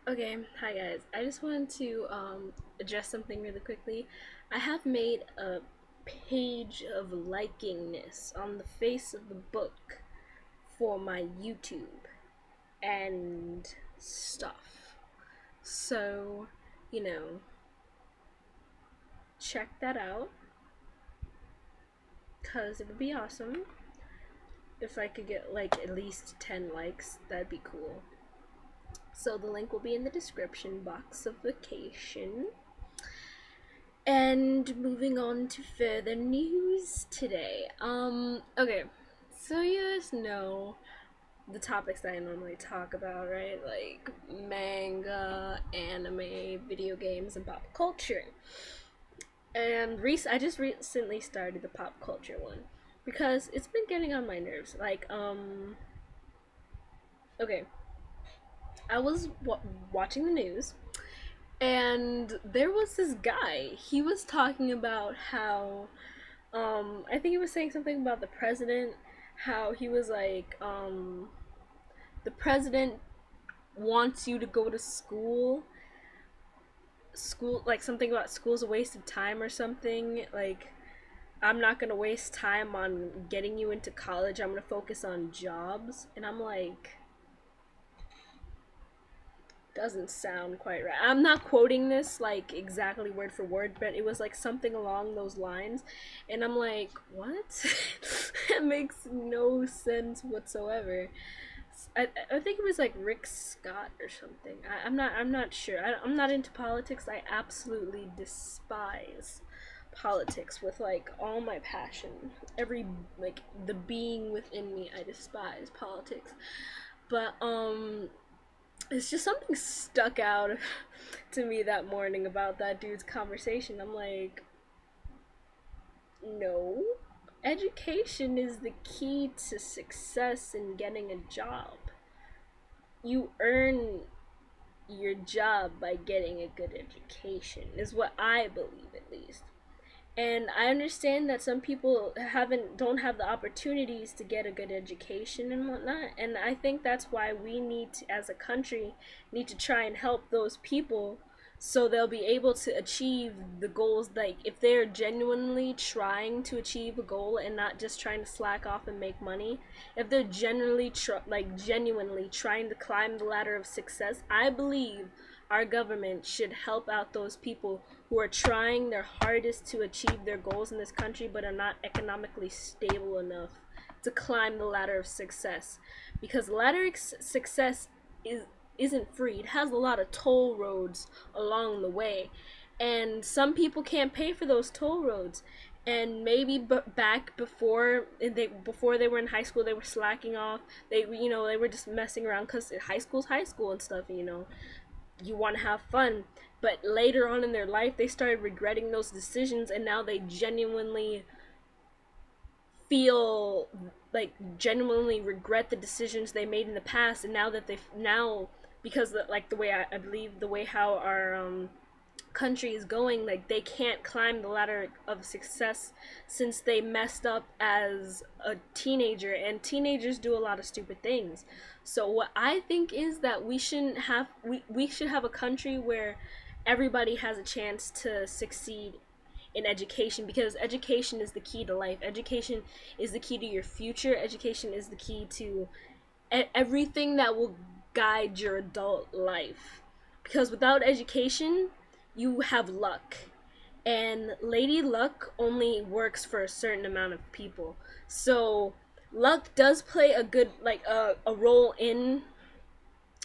Okay, hi guys. I just wanted to address something really quickly. I have made a page of likingness on the face of the book for my YouTube and stuff. So, you know, check that out because it would be awesome if I could get like at least 10 likes. That'd be cool. So the link will be in the description box of vacation. And moving on to further news today. Okay. So you guys know the topics that I normally talk about, right? Like manga, anime, video games, and pop culture. And I just recently started the pop culture one because it's been getting on my nerves. Okay, I was watching the news and there was this guy. He was talking about how I think he was saying something about the president, how he was like the president wants you to go to school like something about school's a waste of time or something, like I'm not gonna waste time on getting you into college, I'm gonna focus on jobs. And I'm like, doesn't sound quite right. I'm not quoting this like exactly word for word, but it was like something along those lines. And I'm like, what? It makes no sense whatsoever. I think it was like Rick Scott or something. I'm not sure. I'm not into politics. I absolutely despise politics with like all my passion. Every like the being within me, I despise politics. But it's just something stuck out to me that morning about that dude's conversation. I'm like, no. Education is the key to success in getting a job. You earn your job by getting a good education, is what I believe at least. And I understand that some people don't have the opportunities to get a good education and whatnot, and I think that's why we need to, as a country, need to try and help those people so they'll be able to achieve the goals. Like if they're genuinely trying to achieve a goal and not just trying to slack off and make money, if they're genuinely trying to climb the ladder of success, I believe our government should help out those people who are trying their hardest to achieve their goals in this country but are not economically stable enough to climb the ladder of success. Because the ladder of success isn't free. It has a lot of toll roads along the way, and some people can't pay for those toll roads. And maybe back before they were in high school, they were slacking off. They were just messing around because high school's high school and stuff. You want to have fun. But later on in their life, they started regretting those decisions, and now they feel genuinely regret the decisions they made in the past. And now that because the way I believe the way how our country is going, like they can't climb the ladder of success since they messed up as a teenager, and teenagers do a lot of stupid things. So what I think is that we should have a country where everybody has a chance to succeed in education, because education is the key to life. Education is the key to your future. Education is the key to everything that will guide your adult life. Because without education, you have luck. And Lady Luck only works for a certain amount of people. So luck does play a good a role in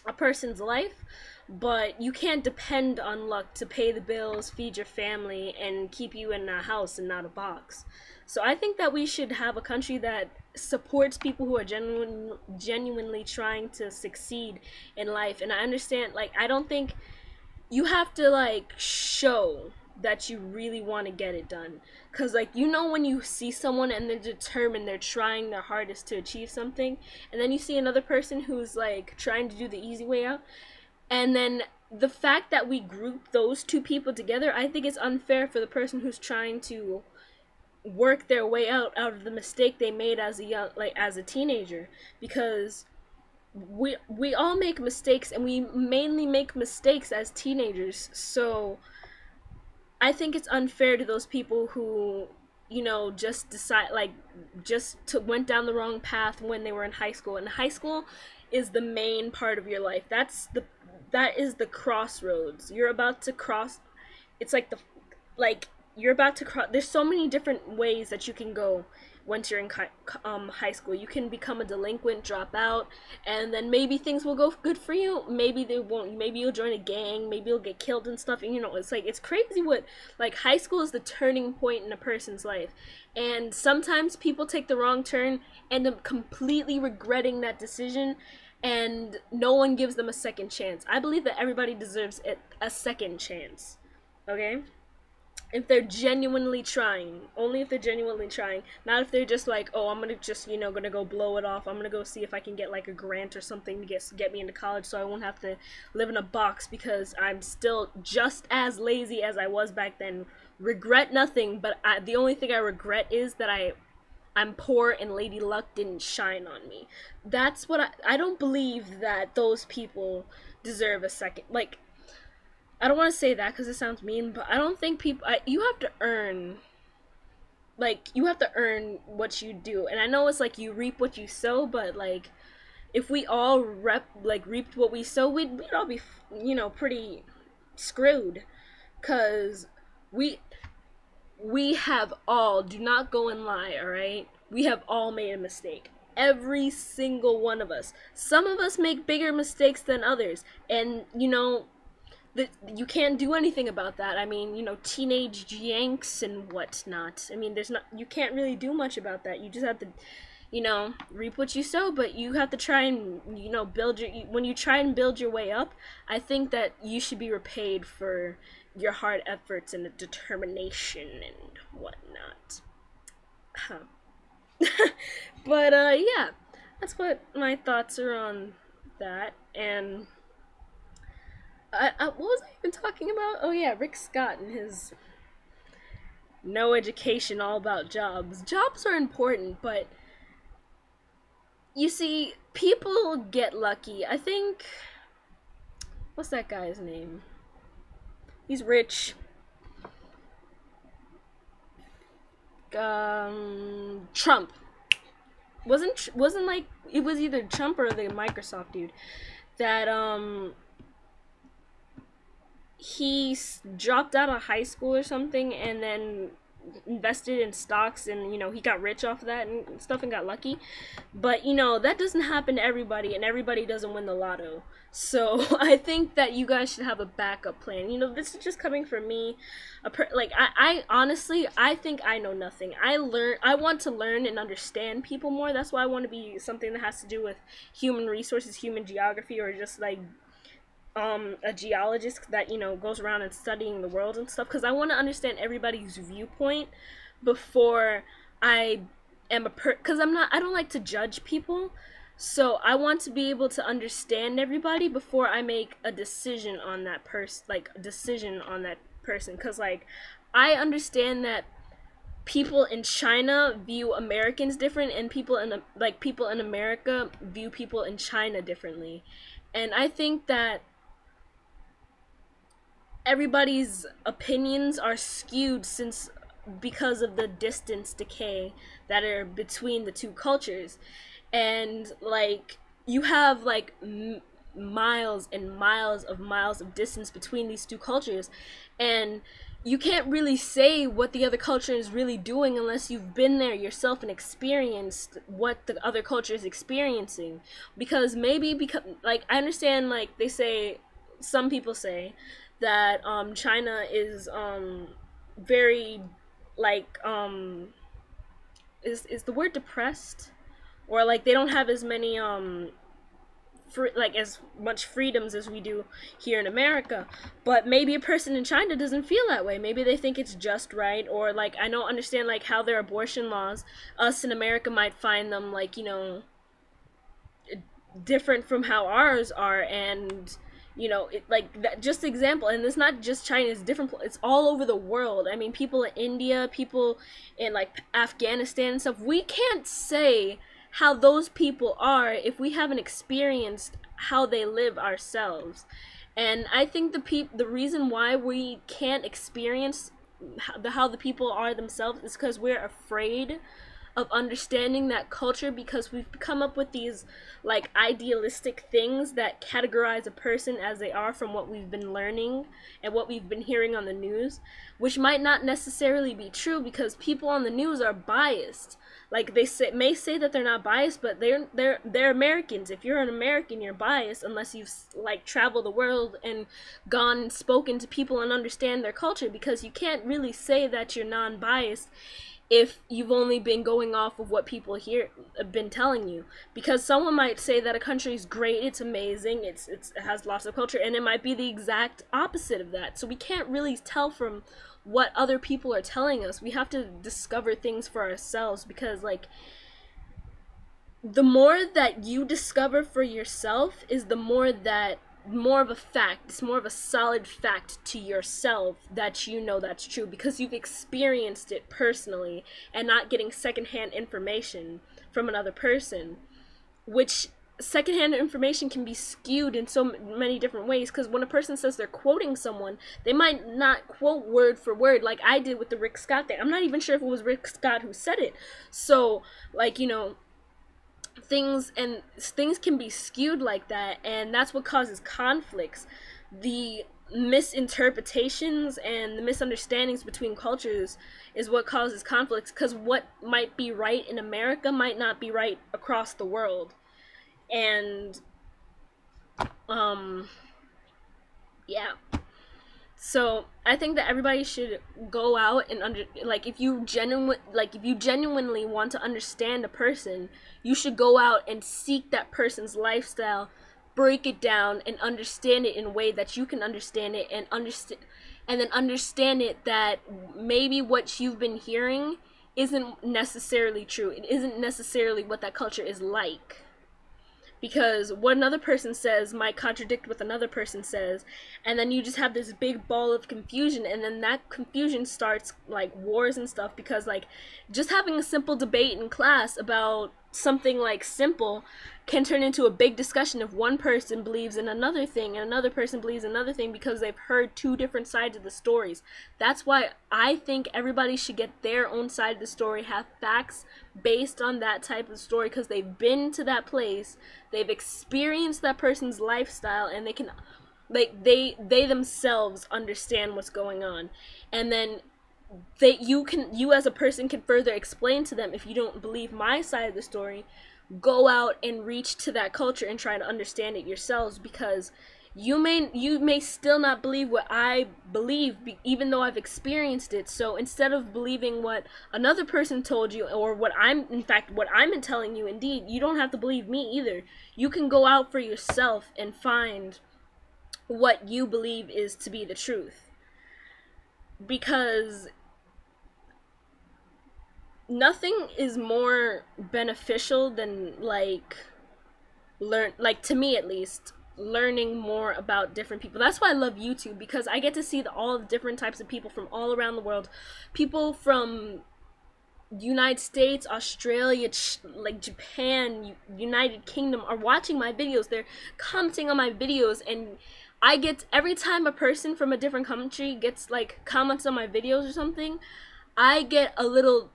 a person's life, but you can't depend on luck to pay the bills, feed your family, and keep you in a house and not a box. So I think that we should have a country that supports people who are genuinely trying to succeed in life. And I understand, I don't think you have to show that you really want to get it done, because when you see someone and they're determined, they're trying their hardest to achieve something, and then you see another person who's trying to do the easy way out, and then the fact that we group those two people together, I think it's unfair for the person who's trying to work their way out of the mistake they made as a teenager. Because we all make mistakes, and we mainly make mistakes as teenagers. So I think it's unfair to those people who, just decide, like, went down the wrong path when they were in high school. And high school is the main part of your life. That is the crossroads. You're about to cross. It's like you're about to cross. There's so many different ways that you can go once you're in high school. You can become a delinquent, drop out, and then maybe things will go good for you. Maybe they won't. Maybe you'll join a gang. Maybe you'll get killed and stuff. And it's crazy what, like, high school is the turning point in a person's life. And sometimes people take the wrong turn, end up completely regretting that decision, and no one gives them a second chance. I believe that everybody deserves a second chance. Okay? If they're genuinely trying. Only if they're genuinely trying. Not if they're just like, oh, I'm gonna just, gonna go blow it off. I'm gonna go see if I can get like a grant or something to get me into college so I won't have to live in a box because I'm still just as lazy as I was back then. Regret nothing, but the only thing I regret is that I'm poor and Lady Luck didn't shine on me. That's what I don't believe that those people deserve a second. Like, I don't want to say that because it sounds mean, but I don't think you have to earn, like, you have to earn what you do. And I know it's like you reap what you sow, but like, if we all reaped what we sow, we'd all be, pretty screwed. Because we have all, do not go and lie, alright? We have all made a mistake. Every single one of us. Some of us make bigger mistakes than others. And, you can't do anything about that. I mean, teenage yanks and whatnot. I mean, you can't really do much about that. You just have to, reap what you sow, but you have to try and, when you try and build your way up, I think that you should be repaid for your hard efforts and determination and whatnot. But, yeah, that's what my thoughts are on that. And what was I even talking about? Oh yeah, Rick Scott and his no education, all about jobs. Jobs are important, but you see, people get lucky. I think, what's that guy's name? He's rich. Trump. Wasn't like, it was either Trump or the Microsoft dude that he dropped out of high school or something and then invested in stocks, and he got rich off of that and stuff and got lucky. But that doesn't happen to everybody, and everybody doesn't win the lotto. So I think that you guys should have a backup plan. This is just coming from me. I honestly, I think I know nothing. I want to learn and understand people more. That's why I want to be something that has to do with human resources, human geography, or just like a geologist that goes around and studying the world and stuff, because I want to understand everybody's viewpoint before I am because I don't like to judge people, so I want to be able to understand everybody before I make a decision on that person, because like I understand that people in China view Americans different, and people in America view people in China differently. And I think that everybody's opinions are skewed because of the distance decay that are between the two cultures. And like you have like miles and miles of distance between these two cultures, and you can't really say what the other culture is really doing unless you've been there yourself and experienced what the other culture is experiencing. Because like I understand, like some people say that China is very like is the word depressed, or like they don't have as many as much freedoms as we do here in America. But maybe a person in China doesn't feel that way. Maybe they think it's just right, or like I don't understand like how their abortion laws, us in America might find them like different from how ours are. And like that, just example, and it's not just China, it's different, it's all over the world. I mean, people in India, people in like Afghanistan and stuff. We can't say how those people are if we haven't experienced how they live ourselves. And I think the reason why we can't experience how the people are themselves is because we're afraid of understanding that culture, because we've come up with these like idealistic things that categorize a person as they are from what we've been learning and what we've been hearing on the news, which might not necessarily be true, because people on the news are biased. Like may say that they're not biased, but they're Americans. If you're an American, you're biased unless you've like traveled the world and gone and spoken to people and understand their culture, because you can't really say that you're non-biased if you've only been going off of what people here have been telling you. Because someone might say that a country is great, it's amazing, it has lots of culture, and it might be the exact opposite of that. So we can't really tell from what other people are telling us. We have to discover things for ourselves, because like the more that you discover for yourself is the more of a fact, it's more of a solid fact to yourself that you know that's true, because you've experienced it personally and not getting secondhand information from another person, which secondhand information can be skewed in so many different ways. Because when a person says they're quoting someone, they might not quote word for word like I did with the Rick Scott thing. I'm not even sure if it was Rick Scott who said it. So like, you know, things can be skewed like that, and that's what causes conflicts. The misinterpretations and the misunderstandings between cultures is what causes conflicts, because what might be right in America might not be right across the world. And yeah, so I think that everybody should go out and if you genuinely want to understand a person, you should go out and seek that person's lifestyle, break it down, and understand it in a way that you can understand it, and then understand it that maybe what you've been hearing isn't necessarily true. It isn't necessarily what that culture is like. Because what another person says might contradict what another person says, and then you just have this big ball of confusion, and then that confusion starts like wars and stuff, because like just having a simple debate in class about something like simple can turn into a big discussion if one person believes in another thing and another person believes in another thing, because they've heard two different sides of the stories. That's why I think everybody should get their own side of the story, have facts based on that type of story, because they've been to that place, they've experienced that person's lifestyle, and they can they themselves understand what's going on. And then you as a person can further explain to them, if you don't believe my side of the story, go out and reach to that culture and try to understand it yourselves, because you may still not believe what I believe, even though I've experienced it. So instead of believing what another person told you, or what I'm telling you, indeed, you don't have to believe me either. You can go out for yourself and find what you believe is to be the truth. Because nothing is more beneficial than to me at least, learning more about different people. That's why I love YouTube, because I get to see all the different types of people from all around the world. People from United States, Australia, Japan, United Kingdom are watching my videos. They're commenting on my videos, and I get, every time a person from a different country gets comments on my videos or something, I get a little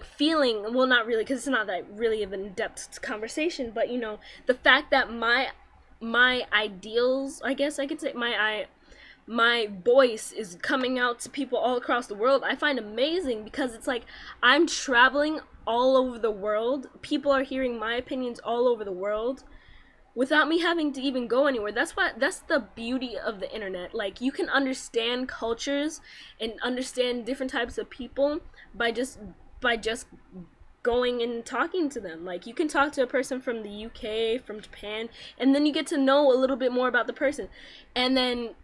feeling, well, not really, because it's not that really of an in-depth conversation, but you know, the fact that my ideals, I guess I could say, my voice is coming out to people all across the world, I find amazing, because it's like I'm traveling all over the world. People are hearing my opinions all over the world without me having to even go anywhere. That's the beauty of the internet. Like, you can understand cultures and understand different types of people by just going and talking to them. Like, you can talk to a person from the UK, from Japan, and then you get to know a little bit more about the person. And then,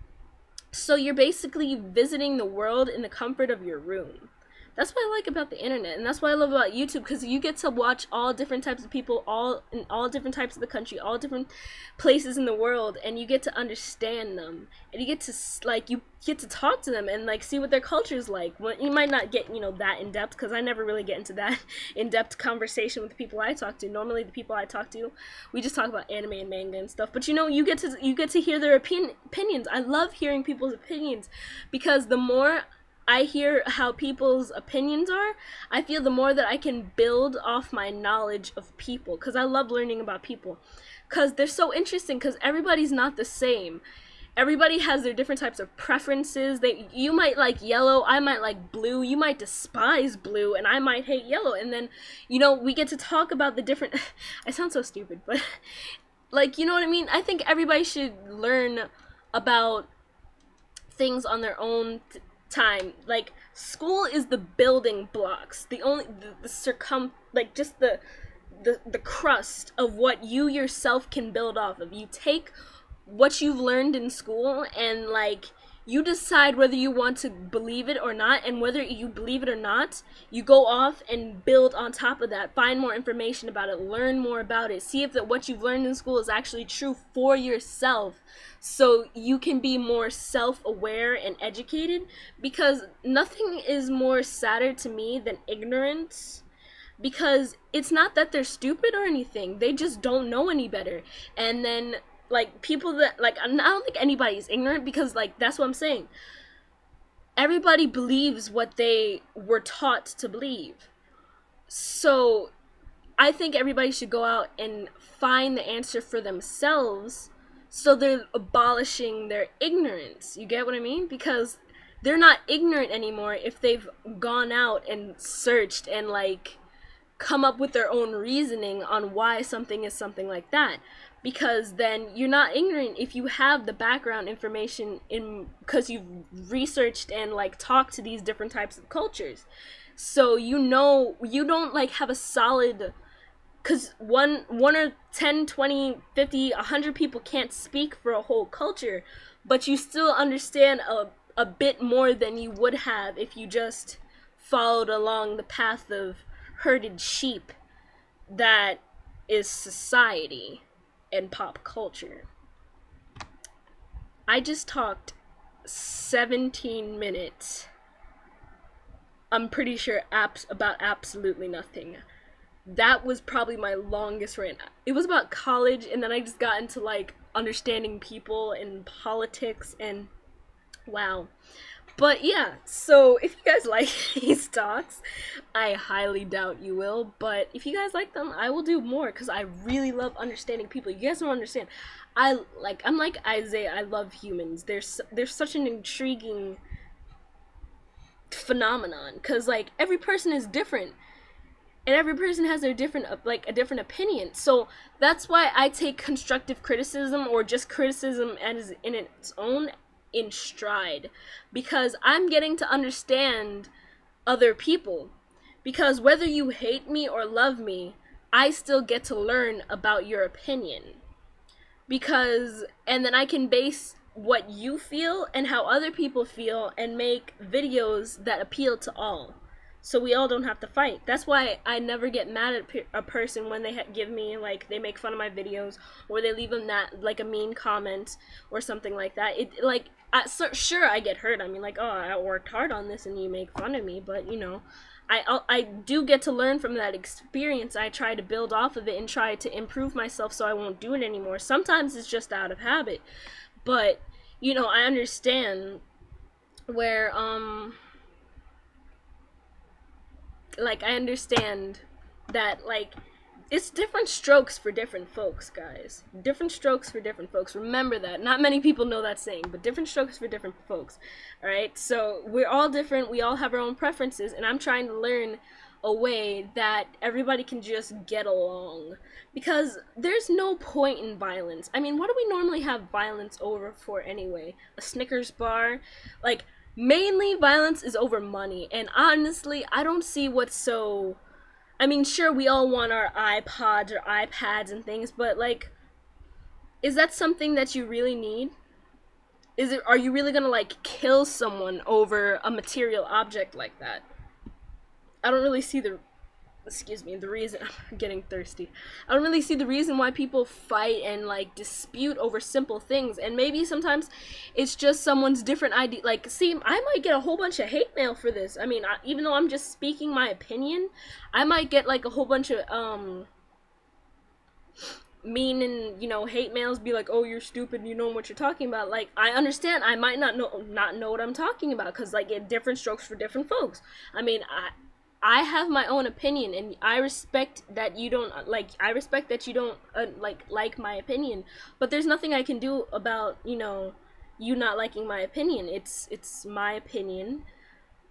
so you're basically visiting the world in the comfort of your room. That's what I like about the internet, and that's what I love about YouTube, because you get to watch all different types of people, all in all different types of the country, all different places in the world, and you get to understand them, and you get to you get to talk to them and like see what their culture is like. Well, you might not get, you know, that in depth, because I never really get into that in depth conversation with the people I talk to. Normally, the people I talk to, we just talk about anime and manga and stuff. But you know, you get to hear their opinions. I love hearing people's opinions, because the more I hear how people's opinions are, I feel the more that I can build off my knowledge of people, because I love learning about people, because they're so interesting, because everybody's not the same. Everybody has their different types of preferences. You might like yellow, I might like blue, you might despise blue, and I might hate yellow. And then, you know, we get to talk about the different I sound so stupid, but like, you know what I mean? I think everybody should learn about things on their own time. Like, school is the building blocks, the only just the crust of what you yourself can build off of. You take what you've learned in school, and like, you decide whether you want to believe it or not, and whether you believe it or not, you go off and build on top of that, find more information about it, learn more about it, see if what you've learned in school is actually true for yourself, so you can be more self-aware and educated, because nothing is more sadder to me than ignorance. Because it's not that they're stupid or anything, they just don't know any better. And then like, people that, like, I don't think anybody's ignorant, because like, that's what I'm saying, everybody believes what they were taught to believe. So I think everybody should go out and find the answer for themselves, so they're abolishing their ignorance. You get what I mean? Because they're not ignorant anymore if they've gone out and searched and like come up with their own reasoning on why something is something like that. Because then you're not ignorant if you have the background information because you've researched and like talked to these different types of cultures. So you know, you don't like have a solid, because one or 10, 20, 50, 100 people can't speak for a whole culture, but you still understand a bit more than you would have if you just followed along the path of herded sheep that is society and pop culture. I just talked 17 minutes. I'm pretty sure about absolutely nothing. That was probably my longest rant. It was about college, and then I just got into like understanding people and politics, and wow. But yeah, so if you guys like these talks, I highly doubt you will, but if you guys like them, I will do more, because I really love understanding people. You guys don't understand. I'm like Isaiah, I love humans. They're such an intriguing phenomenon, because like, every person is different, and every person has their different, like, a different opinion. So that's why I take constructive criticism, or just criticism as in its own, in stride, because I'm getting to understand other people. Because whether you hate me or love me, I still get to learn about your opinion. And then I can base what you feel and how other people feel and make videos that appeal to all, so we all don't have to fight. That's why I never get mad at a person when they give me, like, they make fun of my videos, or they leave them like a mean comment or something like that. Sure, I get hurt. I mean, like, oh, I worked hard on this and you make fun of me, but you know, I do get to learn from that experience. I try to build off of it and try to improve myself so I won't do it anymore. Sometimes it's just out of habit, but you know, I understand where like, I understand that, like, it's different strokes for different folks, guys. Different strokes for different folks. Remember that. Not many people know that saying, but different strokes for different folks. Alright? So, we're all different. We all have our own preferences, and I'm trying to learn a way that everybody can just get along. Because there's no point in violence. I mean, what do we normally have violence over for anyway? A Snickers bar? Like, mainly violence is over money, and honestly, I don't see what's so... I mean, sure, we all want our iPods or iPads and things, but like, is that something that you really need? Are you really gonna like kill someone over a material object like that? I don't really see the, excuse me, the reason, I'm getting thirsty. I don't really see the reason why people fight and like dispute over simple things. And maybe sometimes it's just someone's different idea. Like, see, I might get a whole bunch of hate mail for this. I mean, even though I'm just speaking my opinion, I might get like a whole bunch of mean and, you know, hate mails, be like, oh, you're stupid, you know what you're talking about. Like, I understand I might not know what I'm talking about, because like, it different strokes for different folks. I mean, I have my own opinion, and I respect that you don't like my opinion, but there's nothing I can do about, you know, you not liking my opinion. It's my opinion,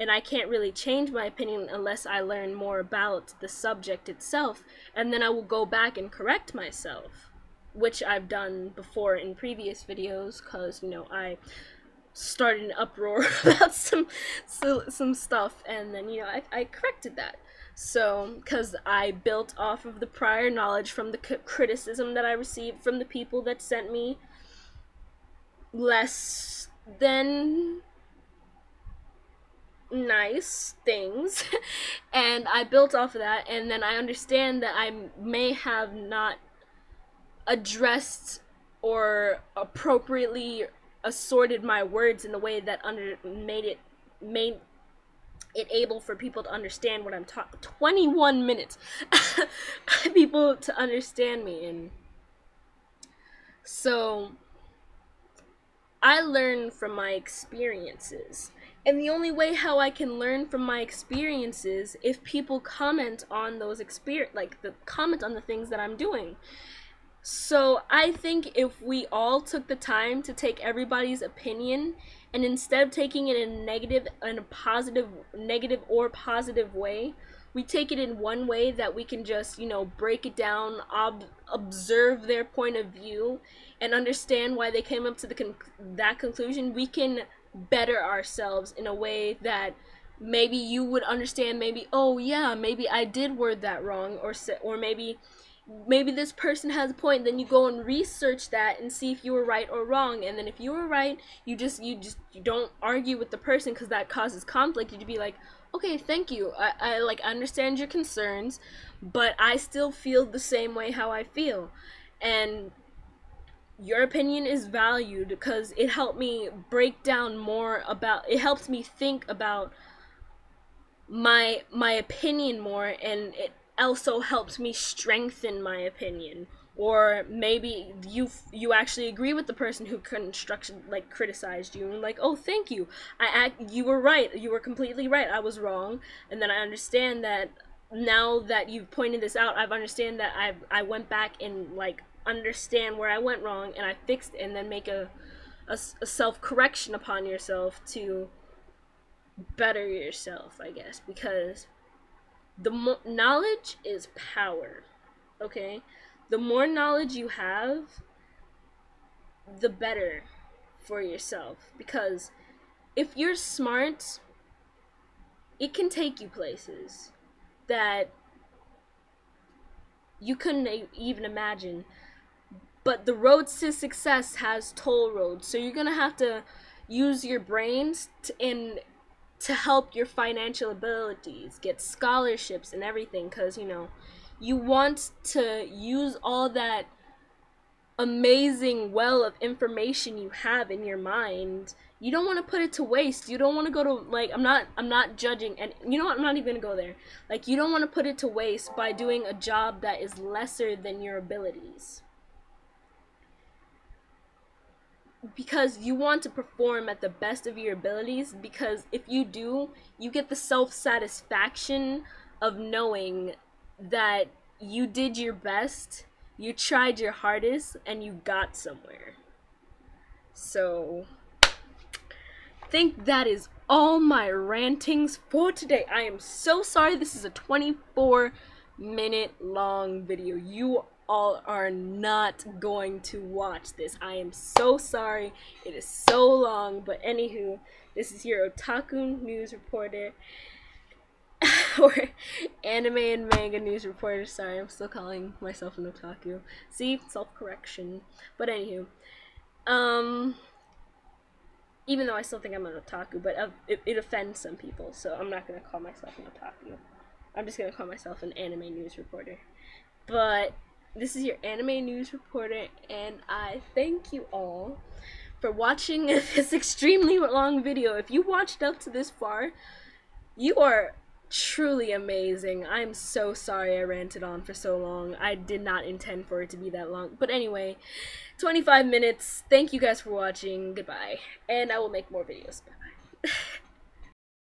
and I can't really change my opinion unless I learn more about the subject itself, and then I will go back and correct myself, which I've done before in previous videos, because, you know, I started an uproar about some stuff, and then, you know, I corrected that. So, because I built off of the prior knowledge from the criticism that I received from the people that sent me less than nice things, and I built off of that, and then I understand that I may have not addressed or appropriately assorted my words in a way that made it able for people to understand what I'm talking. 21 minutes. People to understand me. And so I learn from my experiences, and the only way how I can learn from my experiences if people comment on those comment on the things that I'm doing. So I think if we all took the time to take everybody's opinion, and instead of taking it in a negative or positive way, we take it in one way that we can just, you know, break it down, observe their point of view, and understand why they came up to that conclusion, we can better ourselves in a way that maybe you would understand. Maybe, oh yeah, maybe I did word that wrong, or maybe this person has a point. Then you go and research that and see if you were right or wrong, and then if you were right, you don't argue with the person, because that causes conflict. You'd be like, okay, thank you, I understand your concerns, but I still feel the same way how I feel, and your opinion is valued, because it helped me break down more about, it helps me think about my opinion more, and it also helps me strengthen my opinion. Or maybe you actually agree with the person who criticized you, and like, oh, thank you, you were right, you were completely right, I was wrong. And then I understand that now that you've pointed this out, I've understand that I went back and like understand where I went wrong, and I fixed it, and then make a self-correction upon yourself to better yourself, I guess, because the knowledge is power, okay? The more knowledge you have, the better for yourself, because if you're smart, it can take you places that you couldn't even imagine. But the roads to success has toll roads, so you're gonna have to use your brains to help your financial abilities, get scholarships and everything, because, you know, you want to use all that amazing well of information you have in your mind. You don't want to put it to waste. You don't want to go to, like, I'm not judging, and you know what, I'm not even gonna go there. Like, you don't want to put it to waste by doing a job that is lesser than your abilities, because you want to perform at the best of your abilities, because if you do, you get the self-satisfaction of knowing that you did your best, you tried your hardest, and you got somewhere. So I think that is all my rantings for today. I am so sorry this is a 24-minute long video. You all are not going to watch this. I am so sorry. It is so long, but anywho, this is your otaku news reporter, or anime and manga news reporter. Sorry, I'm still calling myself an otaku. See, self-correction. But anywho, even though I still think I'm an otaku, but it offends some people, so I'm not gonna call myself an otaku. I'm just gonna call myself an anime news reporter. But this is your anime news reporter, and I thank you all for watching this extremely long video. If you watched up to this far, you are truly amazing. I'm so sorry I ranted on for so long. I did not intend for it to be that long. But anyway, 25 minutes. Thank you guys for watching. Goodbye. And I will make more videos. Bye-bye.